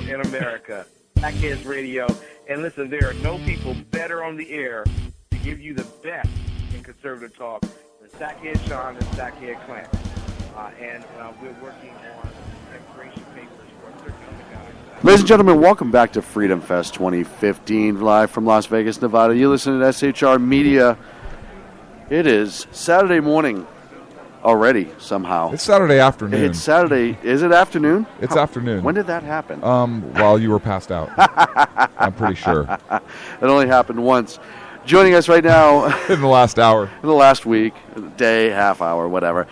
in America, Sackheads Radio. And listen, there are no people better on the air to give you the best in conservative talk than Sackhead Sean and Sackhead Clint. We're working on expiration papers for a certain other guys. Ladies and gentlemen, welcome back to Freedom Fest 2015, live from Las Vegas, Nevada. You listen to SHR Media. It is Saturday morning already, somehow. It's Saturday afternoon. It's Saturday. Is it afternoon? It's afternoon. When did that happen? While you were passed out. I'm pretty sure. It only happened once. Joining us right now. In the last hour. In the last week, day, half hour, whatever,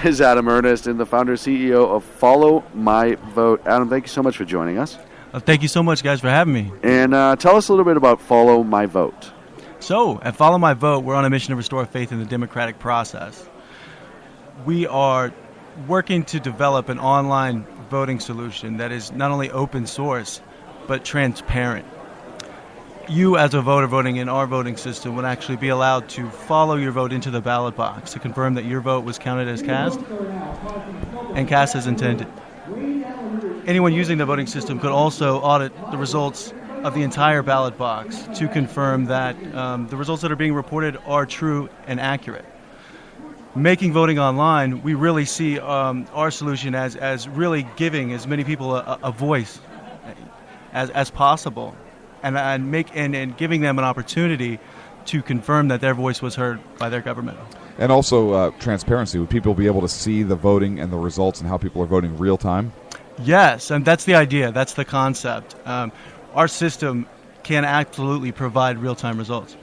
is Adam Ernest, and the founder and CEO of Follow My Vote. Adam, thank you so much for joining us. Thank you so much, guys, for having me. And tell us a little bit about Follow My Vote. So, at Follow My Vote, we're on a mission to restore faith in the democratic process. We are working to develop an online voting solution that is not only open source, but transparent. You, as a voter voting in our voting system, would actually be allowed to follow your vote into the ballot box to confirm that your vote was counted as cast and cast as intended. Anyone using the voting system could also audit the results of the entire ballot box to confirm that the results that are being reported are true and accurate. Making voting online, we really see our solution as really giving as many people a voice as possible, and giving them an opportunity to confirm that their voice was heard by their government. And also transparency. Would people be able to see the voting and the results and how people are voting real time? Yes, and that's the idea. That's the concept. Our system can absolutely provide real-time results.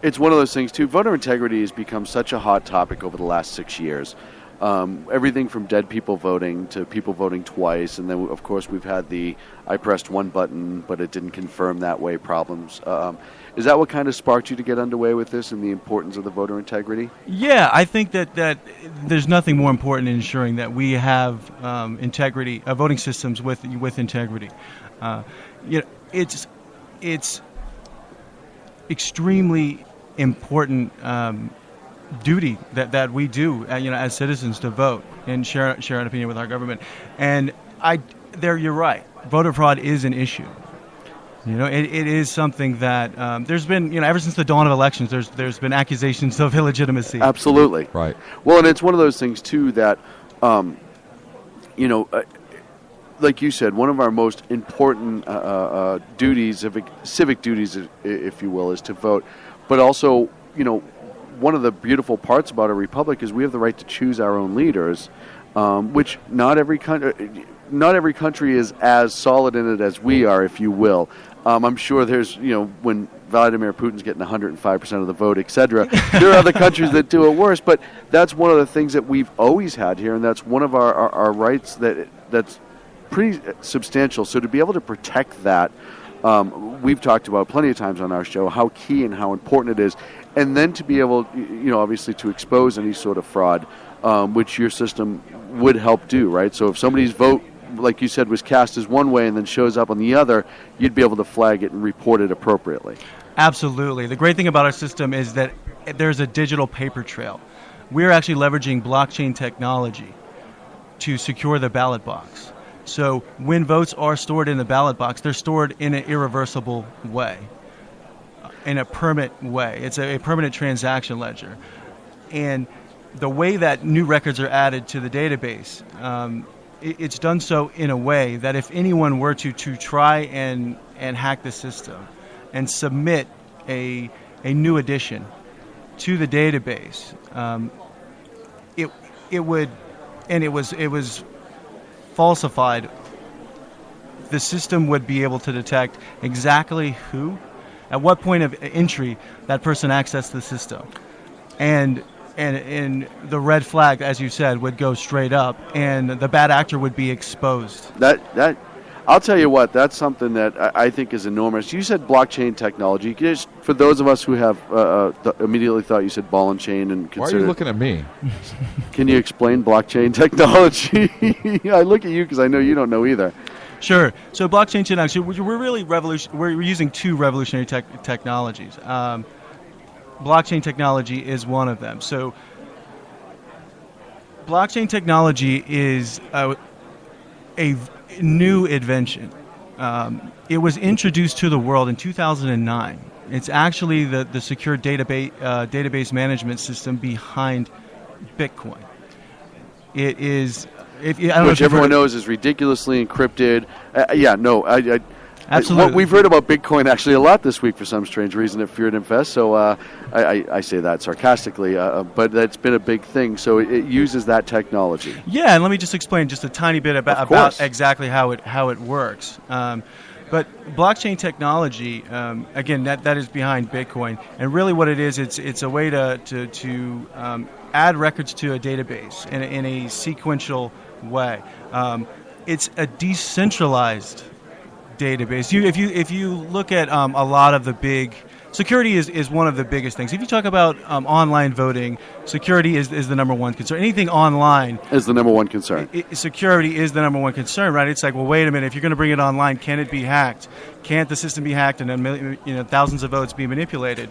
It's one of those things, too. Voter integrity has become such a hot topic over the last 6 years. Everything from dead people voting to people voting twice. And then, of course, we've had the I pressed one button, but it didn't confirm that way problems. Is that what kind of sparked you to get underway with this and the importance of the voter integrity? Yeah, I think that there's nothing more important in ensuring that we have integrity, voting systems with integrity. It's extremely important duty that we do, as citizens, to vote and share an opinion with our government. And you're right. Voter fraud is an issue. It is something that there's been, ever since the dawn of elections, there's been accusations of illegitimacy. Absolutely. Right. Well, and it's one of those things, too, that, like you said, one of our most important duties, civic duties, if you will, is to vote. But also, one of the beautiful parts about a republic is we have the right to choose our own leaders, which not every country is as solid in it as we are, if you will. I'm sure there's, when Vladimir Putin's getting 105% of the vote, etc., there are other countries that do it worse. But that's one of the things that we've always had here, and that's one of our rights that's pretty substantial. So to be able to protect that, we've talked about plenty of times on our show how key and how important it is. And then to be able, obviously to expose any sort of fraud, which your system would help do, right? So if somebody's vote, like you said, was cast as one way and then shows up on the other, you'd be able to flag it and report it appropriately. Absolutely. The great thing about our system is that there's a digital paper trail. We're actually leveraging blockchain technology to secure the ballot box. So when votes are stored in the ballot box, they're stored in an irreversible way, in a permanent way. It's a permanent transaction ledger. And the way that new records are added to the database, it's done so in a way that if anyone were to try and hack the system and submit a new addition to the database, it would, and it was falsified, the system would be able to detect exactly who, at what point of entry that person accessed the system. And the red flag, as you said, would go straight up, and the bad actor would be exposed. That I'll tell you what, that's something that I think is enormous. You said blockchain technology. Just for those of us who have immediately thought you said ball and chain and why are you looking at me? Can you explain blockchain technology? I look at you because I know you don't know either. Sure. So blockchain technology, we're really we're using two revolutionary technologies. Blockchain technology is one of them. So blockchain technology is a new invention. It was introduced to the world in 2009. It's actually the secure database management system behind Bitcoin. It is, I don't know which if everyone knows is ridiculously encrypted. Absolutely. We've heard about Bitcoin actually a lot this week for some strange reason at Fear and Infest. So I say that sarcastically, but that's been a big thing. So it uses that technology. Yeah, and let me just explain just a tiny bit about exactly how it works. But blockchain technology, again, that is behind Bitcoin, and really what it is, it's a way to add records to a database in a sequential way. It's a decentralized database. If you look at a lot of the big security is one of the biggest things. If you talk about online voting, security is the number one concern. Anything online is the number one concern. Security is the number one concern, right? It's like, well, wait a minute. If you're going to bring it online, can it be hacked? Can't the system be hacked and then thousands of votes be manipulated?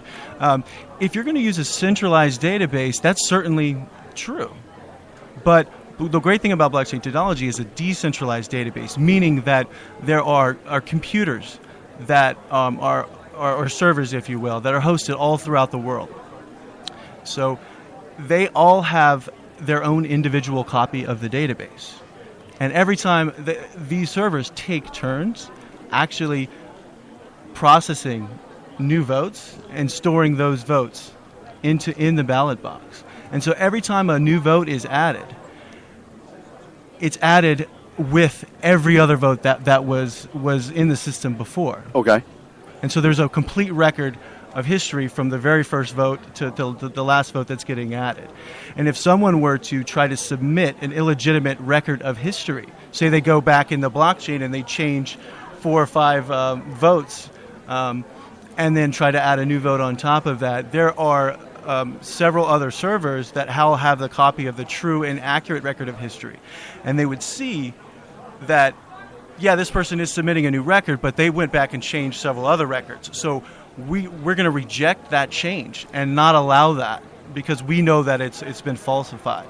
If you're going to use a centralized database, that's certainly true. But the great thing about blockchain technology is a decentralized database, meaning that there are computers that are servers, if you will, that are hosted all throughout the world. So they all have their own individual copy of the database. And every time these servers take turns actually processing new votes and storing those votes in the ballot box. And so every time a new vote is added, it's added with every other vote that was in the system before. Okay. And so there's a complete record of history from the very first vote to the last vote that's getting added. And if someone were to try to submit an illegitimate record of history, say they go back in the blockchain and they change 4 or 5 votes, and then try to add a new vote on top of that, there are several other servers that have the copy of the true and accurate record of history. And they would see that, yeah, this person is submitting a new record, but they went back and changed several other records. So we're going to reject that change and not allow that because we know that it's been falsified.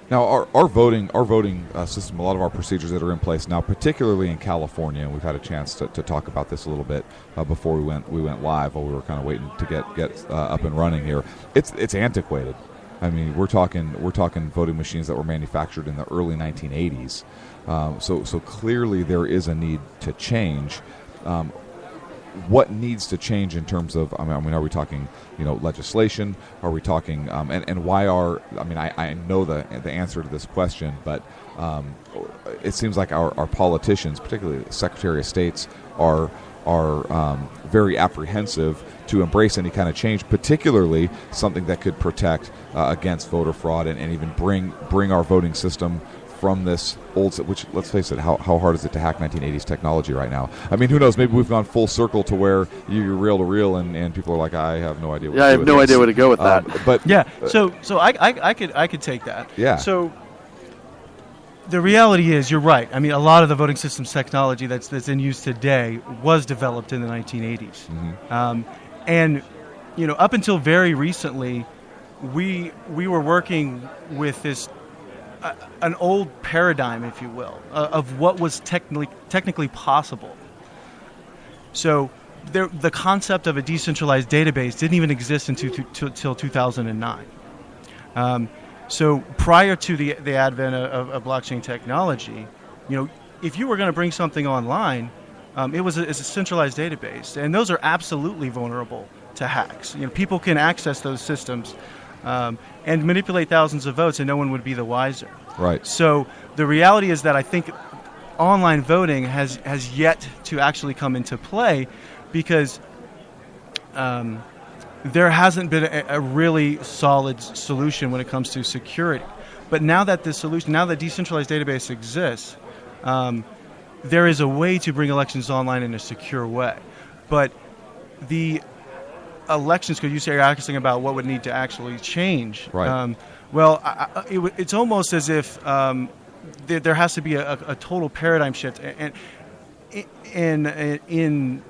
Now, our voting system, a lot of our procedures that are in place now, particularly in California, and we've had a chance to talk about this a little bit before we went live, while we were kind of waiting to get up and running here. It's antiquated. I mean, we're talking voting machines that were manufactured in the early 1980s. So clearly there is a need to change. What needs to change in terms of? I mean, are we talking, legislation? Are we talking? And why are? I mean, I know the answer to this question, but it seems like our politicians, particularly the Secretary of States, are very apprehensive to embrace any kind of change, particularly something that could protect against voter fraud and even bring our voting system from this old, which, let's face it, how hard is it to hack 1980s technology right now? I mean, who knows? Maybe we've gone full circle to where you're reel to reel, and people are like, I have no idea. I have no idea where to go with that. But yeah, so I could take that. Yeah. So the reality is, you're right. I mean, a lot of the voting systems technology that's in use today was developed in the 1980s, and up until very recently, we were working with this. An old paradigm, if you will, of what was technically possible. So the concept of a decentralized database didn't even exist until 2009. So prior to the advent of blockchain technology, if you were going to bring something online, it was a centralized database, and those are absolutely vulnerable to hacks. People can access those systems and manipulate thousands of votes, and no one would be the wiser. Right. So the reality is that I think online voting has yet to actually come into play because there hasn't been a really solid solution when it comes to security. But now that decentralized database exists, there is a way to bring elections online in a secure way. But the elections, because you're asking about what would need to actually change. Right. It's almost as if there has to be a total paradigm shift and in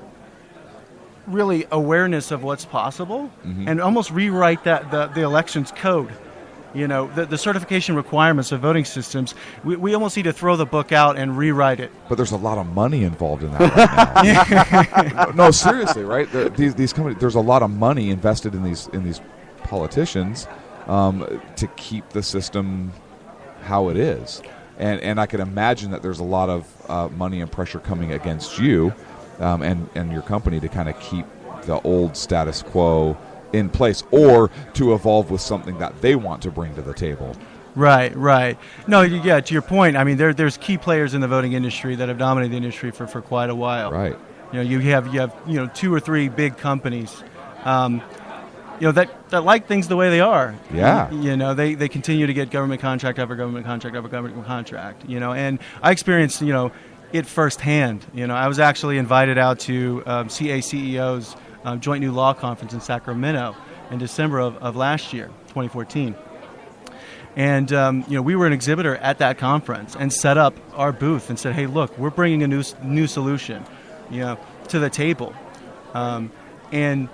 really awareness of what's possible, and almost rewrite the elections code. the certification requirements of voting systems, we almost need to throw the book out and rewrite it. But there's a lot of money involved in that right now. No, seriously, right? These companies, there's a lot of money invested in these politicians to keep the system how it is. And I can imagine that there's a lot of money and pressure coming against you and your company to kind of keep the old status quo in place, or to evolve with something that they want to bring to the table. Right. No, yeah, to your point, I mean, there's key players in the voting industry that have dominated the industry for quite a while. Right. You have 2 or 3 big companies, that like things the way they are. Yeah. They continue to get government contract after government contract after government contract. And I experienced it firsthand. I was actually invited out to CACEO's Joint New Law Conference in Sacramento in December of last year, 2014. And we were an exhibitor at that conference and set up our booth and said, "Hey, look, we're bringing a new solution, to the table," and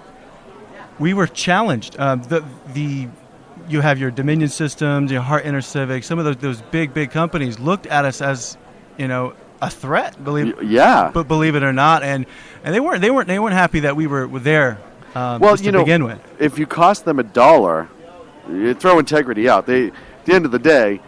we were challenged. You have your Dominion Systems, your Hart InterCivic, some of those big companies looked at us as a threat. Believe it or not, and they weren't happy that we were there. Just to begin with, if you cost them $1, you throw integrity out. At the end of the day,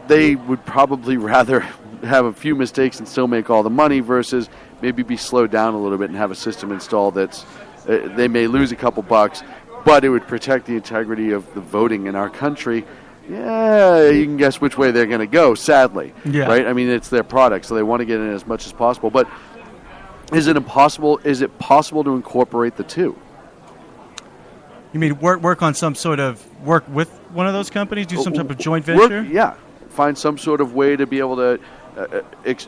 they would probably rather have a few mistakes and still make all the money versus maybe be slowed down a little bit and have a system installed that's they may lose a couple bucks, but it would protect the integrity of the voting in our country. Yeah, you can guess which way they're going to go, sadly. Yeah. Right? I mean, it's their product, so they want to get in as much as possible. But is it possible to incorporate the two? You mean work on some sort of work with one of those companies, do some type of joint venture? Find some sort of way to be able to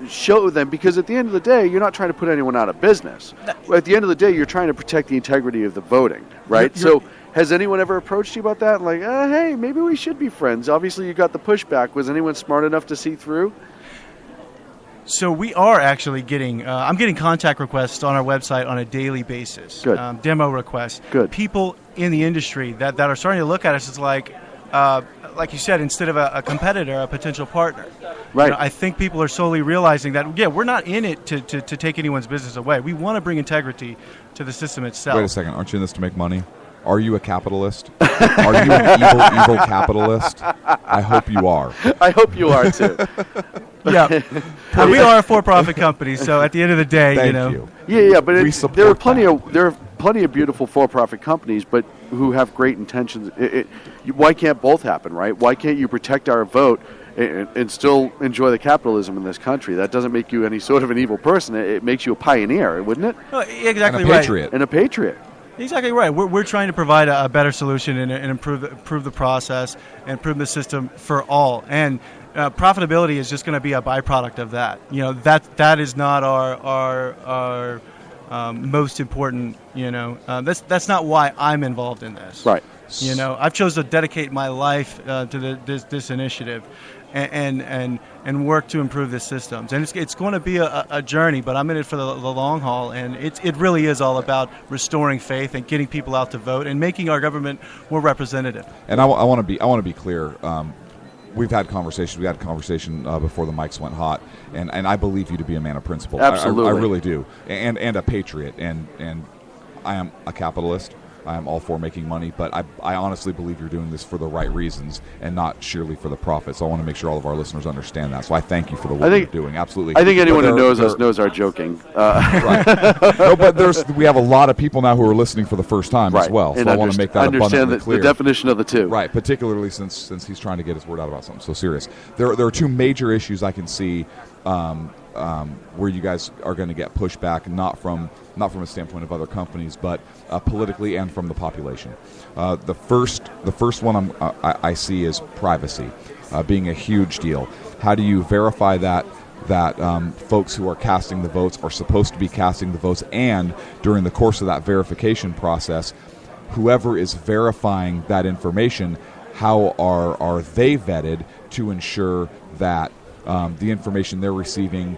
show them, because at the end of the day, you're not trying to put anyone out of business. At the end of the day, you're trying to protect the integrity of the voting, right? So has anyone ever approached you about that? Like, hey, maybe we should be friends. Obviously, you got the pushback. Was anyone smart enough to see through? So we are actually getting, I'm getting contact requests on our website on a daily basis. Good. Demo requests. Good. People in the industry that are starting to look at us as like you said, instead of a competitor, a potential partner. Right. I think people are slowly realizing that, we're not in it to take anyone's business away. We want to bring integrity to the system itself. Wait a second. Aren't you in this to make money? Are you a capitalist? Are you an evil capitalist? I hope you are. I hope you are, too. Yeah. Well, we are a for-profit company, so at the end of the day, Thank you. Yeah, but there are plenty that. of beautiful for-profit companies, but who have great intentions. Why can't both happen, right? Why can't you protect our vote and still enjoy the capitalism in this country? That doesn't make you any sort of an evil person. It makes you a pioneer, wouldn't it? Exactly and a right. patriot. And a patriot. Exactly right. We're trying to provide a better solution and improve the process and improve the system for all. And profitability is just going to be a byproduct of that. That is not our most important. That's not why I'm involved in this. Right. I've chosen to dedicate my life to this initiative, and work to improve the systems. And it's going to be a journey, but I'm in it for the long haul. And it really is all about restoring faith and getting people out to vote and making our government more representative. And I want to be clear. We've had conversations. We had a conversation before the mics went hot, and I believe you to be a man of principle. Absolutely, I really do, and a patriot. And I am a capitalist. I am all for making money, but I honestly believe you're doing this for the right reasons and not sheerly for the profit. So I want to make sure all of our listeners understand that. So I thank you for the work you're doing. Absolutely. I think anyone who knows us knows our joking. Right. No, but we have a lot of people now who are listening for the first time as well. So and I want to make that abundantly clear. The definition of the two. Right, particularly since he's trying to get his word out about something so serious. There are two major issues I can see where you guys are going to get pushback, not from a standpoint of other companies, but politically and from the population. The first one I see is privacy being a huge deal. How do you verify that folks who are casting the votes are supposed to be casting the votes, and during the course of that verification process, whoever is verifying that information, how are they vetted to ensure that the information they're receiving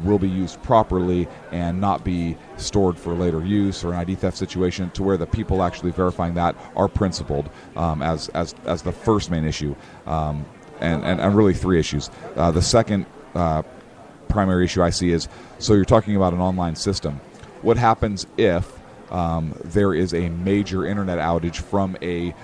will be used properly and not be stored for later use or an ID theft situation, to where the people actually verifying that are principled as the first main issue, and really three issues. The second primary issue I see is, so you're talking about an online system. What happens if there is a major internet outage from a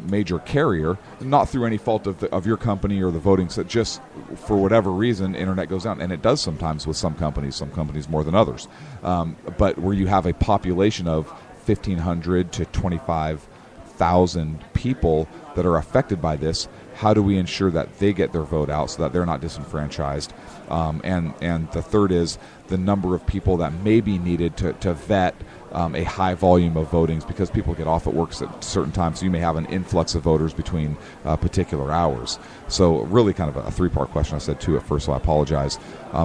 major carrier, not through any fault of your company or the voting set, just for whatever reason, internet goes down, and it does sometimes with some companies more than others. But where you have a population of 1,500 to 25,000 people that are affected by this, how do we ensure that they get their vote out so that they're not disenfranchised? And the third is the number of people that may be needed to vet a high volume of votings, because people get off at work at certain times, so you may have an influx of voters between particular hours. So really kind of a three-part question. I said two at first, so I apologize.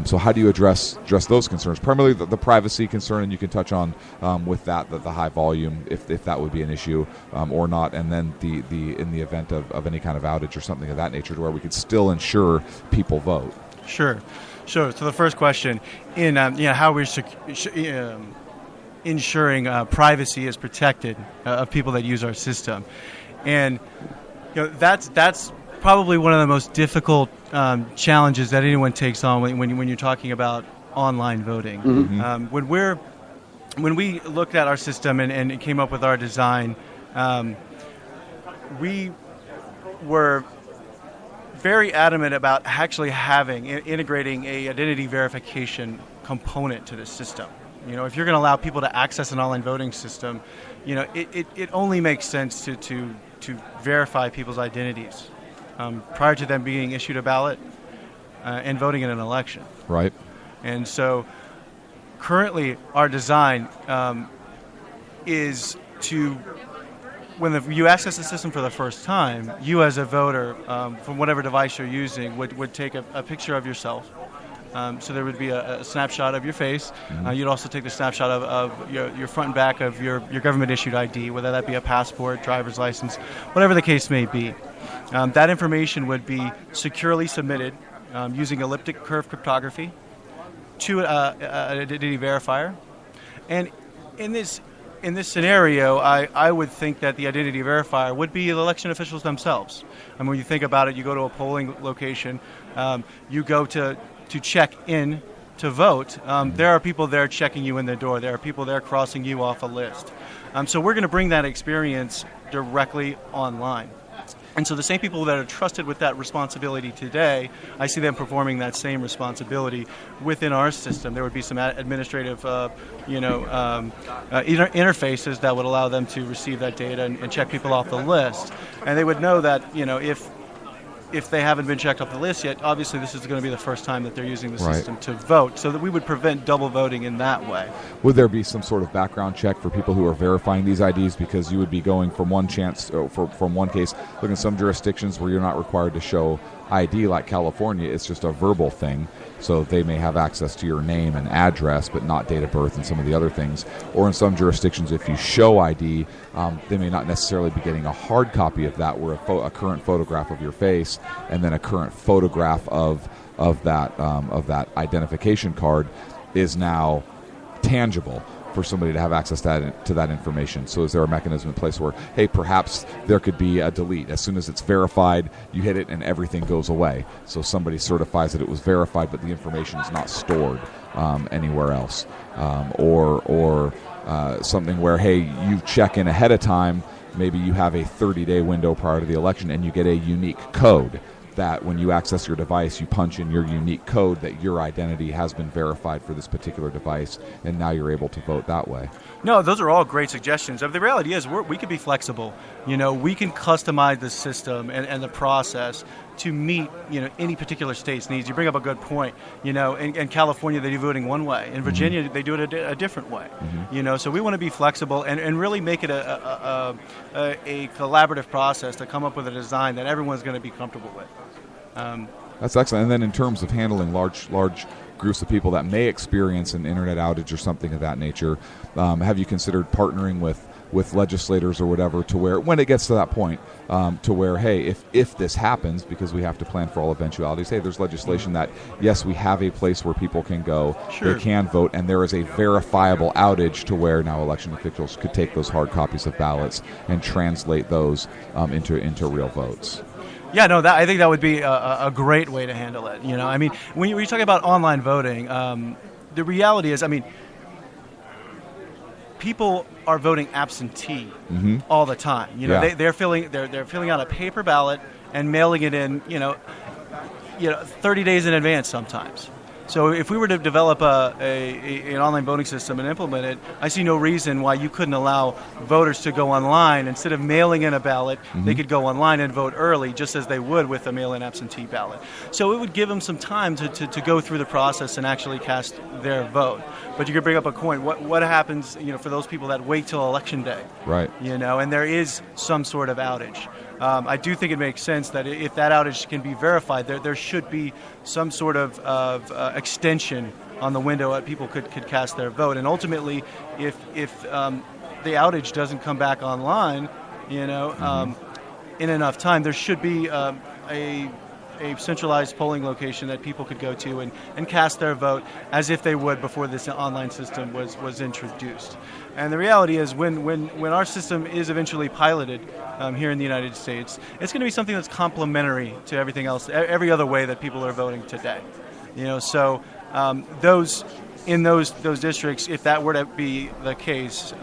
So how do you address those concerns? Primarily the privacy concern, and you can touch on with that the high volume, if that would be an issue or not, and then the in the event of any kind of outage or something of that nature, to where we could still ensure people vote. Sure. So the first question, in how we're ensuring privacy is protected of people that use our system, and that's probably one of the most difficult challenges that anyone takes on when you're talking about online voting. Mm-hmm. When we looked at our system and came up with our design, we were very adamant about actually integrating a identity verification component to the system. If you're going to allow people to access an online voting system, it only makes sense to verify people's identities prior to them being issued a ballot and voting in an election. Right. And so currently our design is to, when you access the system for the first time, you as a voter, from whatever device you're using, would take a picture of yourself. So there would be a snapshot of your face. Mm-hmm. You'd also take the snapshot of your front and back of your government-issued ID, whether that be a passport, driver's license, whatever the case may be. That information would be securely submitted using elliptic curve cryptography to an identity verifier. And in this scenario, I would think that the identity verifier would be the election officials themselves. I mean, when you think about it, you go to a polling location, you go to check in to vote. There are people there checking you in the door. There are people there crossing you off a list. So we're going to bring that experience directly online. And so the same people that are trusted with that responsibility today, I see them performing that same responsibility within our system. There would be some administrative, interfaces that would allow them to receive that data and check people off the list. And they would know that, if they haven't been checked off the list yet, obviously this is going to be the first time that they're using the system to vote, so that we would prevent double voting in that way. Would there be some sort of background check for people who are verifying these IDs? Because you would be going from one case, look at some jurisdictions where you're not required to show ID, like California. It's just a verbal thing, so they may have access to your name and address, but not date of birth and some of the other things. Or in some jurisdictions, if you show ID, they may not necessarily be getting a hard copy of that, where a current photograph of your face and then a current photograph of that identification card is now tangible for somebody to have access to that information. So is there a mechanism in place where, hey, perhaps there could be a delete? As soon as it's verified, you hit it and everything goes away. So somebody certifies that it was verified, but the information is not stored anywhere else. Or something where, hey, you check in ahead of time, maybe you have a 30-day window prior to the election, and you get a unique code that when you access your device, you punch in your unique code that your identity has been verified for this particular device, and now you're able to vote that way. No, those are all great suggestions. The reality is we can be flexible. We can customize the system and the process to meet any particular state's needs. You bring up a good point. In California, they do voting one way. In Virginia, mm-hmm. they do it a different way. Mm-hmm. So we want to be flexible and really make it a collaborative process to come up with a design that everyone's going to be comfortable with. That's excellent. And then in terms of handling large groups of people that may experience an internet outage or something of that nature, have you considered partnering with with legislators or whatever, to where when it gets to that point, to where, hey, if this happens, because we have to plan for all eventualities, hey, there's legislation that, yes, we have a place where people can go, Sure. they can vote, and there is a verifiable outage to where now election officials could take those hard copies of ballots and translate those into real votes. Yeah, no, I think that would be a great way to handle it. I mean, when you're talking about online voting, the reality is, I mean, people are voting absentee all the time. Yeah. They're filling out a paper ballot and mailing it in, 30 days in advance sometimes. So if we were to develop an online voting system and implement it, I see no reason why you couldn't allow voters to go online. Instead of mailing in a ballot, they could go online and vote early, just as they would with a mail-in absentee ballot. So it would give them some time to go through the process and actually cast their vote. But you could bring up a point. What happens, for those people that wait till Election Day? Right. And there is some sort of outage. I do think it makes sense that if that outage can be verified, there should be some sort of extension on the window that people could cast their vote. And ultimately, if the outage doesn't come back online, in enough time, there should be a centralized polling location that people could go to and cast their vote as if they would before this online system was introduced. And the reality is when our system is eventually piloted here in the United States, it's going to be something that's complementary to everything else, every other way that people are voting today. So those districts, if that were to be the case,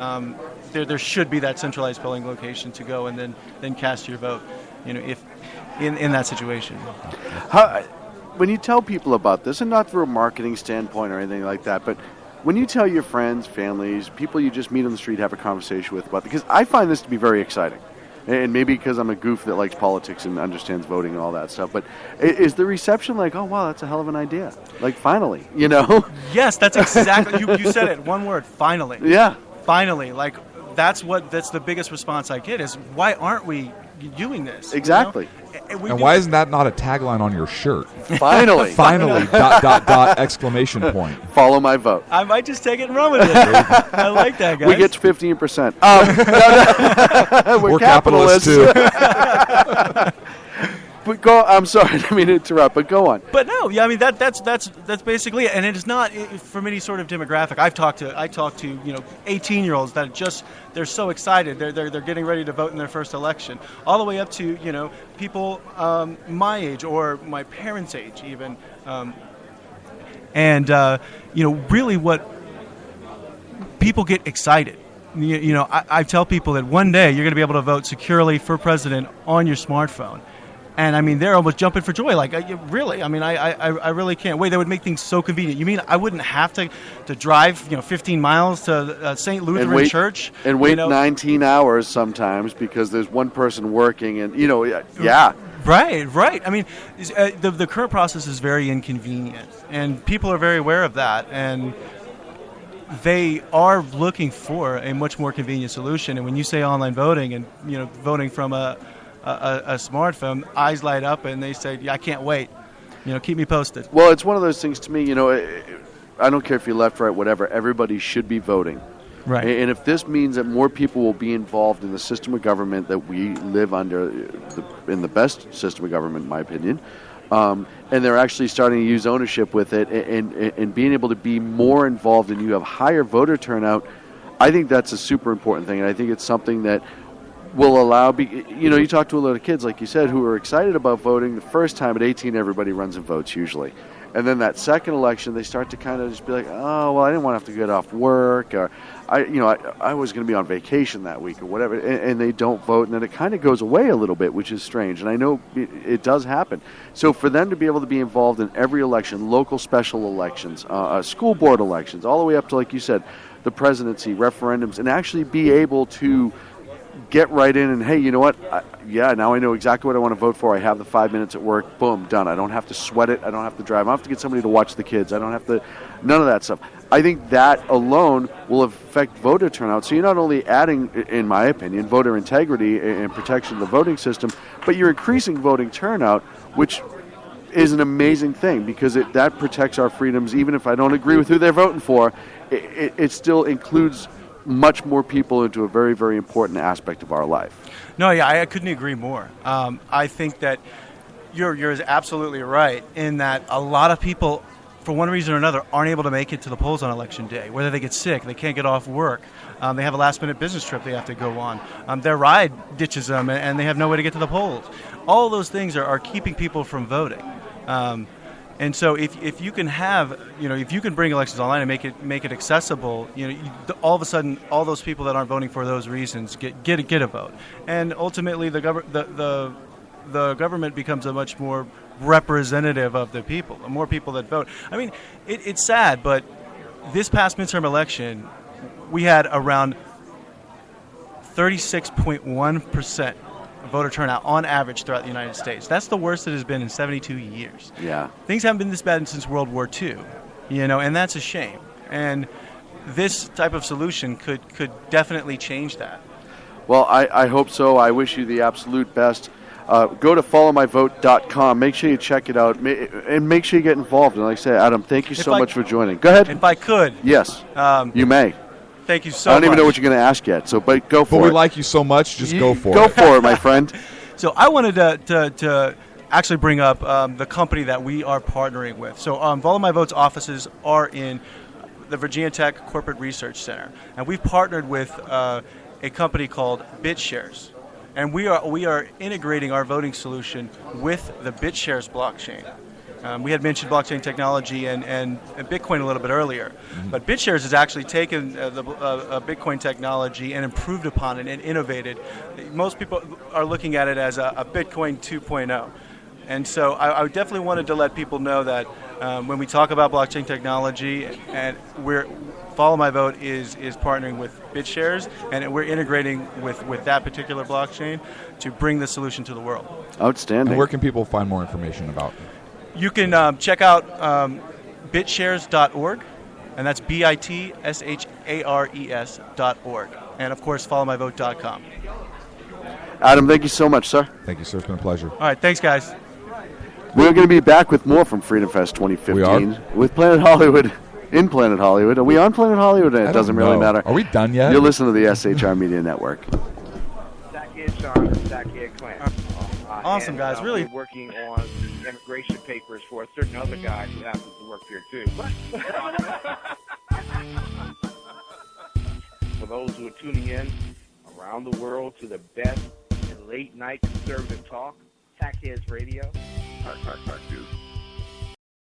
there should be that centralized polling location to go and then cast your vote. If in that situation. When you tell people about this, and not from a marketing standpoint or anything like that, but when you tell your friends, families, people you just meet on the street, have a conversation with about, because I find this to be very exciting, and maybe because I'm a goof that likes politics and understands voting and all that stuff, but is the reception like, oh, wow, that's a hell of an idea? Like, finally, Yes, that's exactly, you said it, one word, finally. Yeah. Finally, like, that's the biggest response I get is, why aren't we doing this? Exactly. And why isn't that not a tagline on your shirt? Finally. Finally, ... exclamation point. Follow my vote. I might just take it and run with it. I like that, guys. We get 15%. We're capitalists, capitalists. too. But I'm sorry, I didn't mean to interrupt, but go on. But no, yeah, I mean that's basically it, and it is not from any sort of demographic. I talked to 18-year-olds that they're so excited, they're getting ready to vote in their first election, all the way up to people my age or my parents' age even, and really what people get excited. I tell people that one day you're going to be able to vote securely for president on your smartphone. And I mean, they're almost jumping for joy. Like, really? I mean, I really can't wait. They would make things so convenient. You mean I wouldn't have to drive 15 miles to St. Lutheran Church and wait 19 hours sometimes because there's one person working and yeah. Right. I mean, the current process is very inconvenient, and people are very aware of that, and they are looking for a much more convenient solution. And when you say online voting and voting from a smartphone, eyes light up and they say, I can't wait. Keep me posted. Well, it's one of those things to me, I don't care if you're left, right, whatever, everybody should be voting. Right. And if this means that more people will be involved in the system of government that we live under, in the best system of government, in my opinion, and they're actually starting to use ownership with it and being able to be more involved and you have higher voter turnout, I think that's a super important thing. And I think it's something that will allow, you talk to a lot of kids, like you said, who are excited about voting. The first time at 18, everybody runs and votes usually. And then that second election, they start to kind of just be like, oh, well, I didn't want to have to get off work, or I was going to be on vacation that week or whatever, and they don't vote, and then it kind of goes away a little bit, which is strange. And I know it does happen. So for them to be able to be involved in every election, local special elections, school board elections, all the way up to, like you said, the presidency, referendums, and actually be able to get right in and, hey, you know what? Now I know exactly what I want to vote for. I have the 5 minutes at work. Boom, done. I don't have to sweat it. I don't have to drive. I don't have to get somebody to watch the kids. I don't have to, none of that stuff. I think that alone will affect voter turnout. So you're not only adding, in my opinion, voter integrity and protection of the voting system, but you're increasing voting turnout, which is an amazing thing because that protects our freedoms. Even if I don't agree with who they're voting for, it still includes much more people into a very, very important aspect of our life. No, yeah, I couldn't agree more. I think that you're absolutely right in that a lot of people, for one reason or another, aren't able to make it to the polls on Election Day. Whether they get sick, they can't get off work, they have a last-minute business trip they have to go on, their ride ditches them, and they have no way to get to the polls. All those things are keeping people from voting. And so if you can have, if you can bring elections online and make it accessible, all of a sudden all those people that aren't voting for those reasons get a vote, and ultimately the government becomes a much more representative of the people. The more people that vote. I mean, it's sad, but this past midterm election, we had around 36.1% voter turnout on average throughout the United States. That's the worst it has been in 72 years. Yeah. Things haven't been this bad since World War II, and that's a shame. And this type of solution could definitely change that. Well, I hope so. I wish you the absolute best. Go to followmyvote.com. Make sure you check it out, and make sure you get involved. And like I say, Adam, thank you so much for joining. Go ahead. If I could. Yes, you may. Thank you so much. I don't even know what you're going to ask yet, but go for it. But we like you so much, just go for it. Go for it, my friend. So I wanted to actually bring up the company that we are partnering with. So Follow My Vote's offices are in the Virginia Tech Corporate Research Center, and we've partnered with a company called BitShares, and we are integrating our voting solution with the BitShares blockchain. We had mentioned blockchain technology and Bitcoin a little bit earlier, but BitShares has actually taken the Bitcoin technology and improved upon it and innovated. Most people are looking at it as a Bitcoin 2.0. And so I definitely wanted to let people know that when we talk about blockchain technology, and Follow My Vote is partnering with BitShares, and we're integrating with that particular blockchain to bring the solution to the world. Outstanding. And where can people find more information about? You can check out bitshares.org, and that's BITSHARES.org, and of course followmyvote.com. Adam, thank you so much, sir. Thank you, sir. It's been a pleasure. All right, thanks, guys. We're going to be back with more from Freedom Fest 2015 We are? with Planet Hollywood. In Planet Hollywood. Are we on Planet Hollywood? It doesn't really matter. Are we done yet? You're listening to the SHR Media Network. Sackhead Sean and Sackhead Clan. Awesome, guys. Really we're working on the immigration papers for a certain other guy who happens to work here too. For those who are tuning in around the world to the best in late night conservative talk, Sackheads Radio. Dude.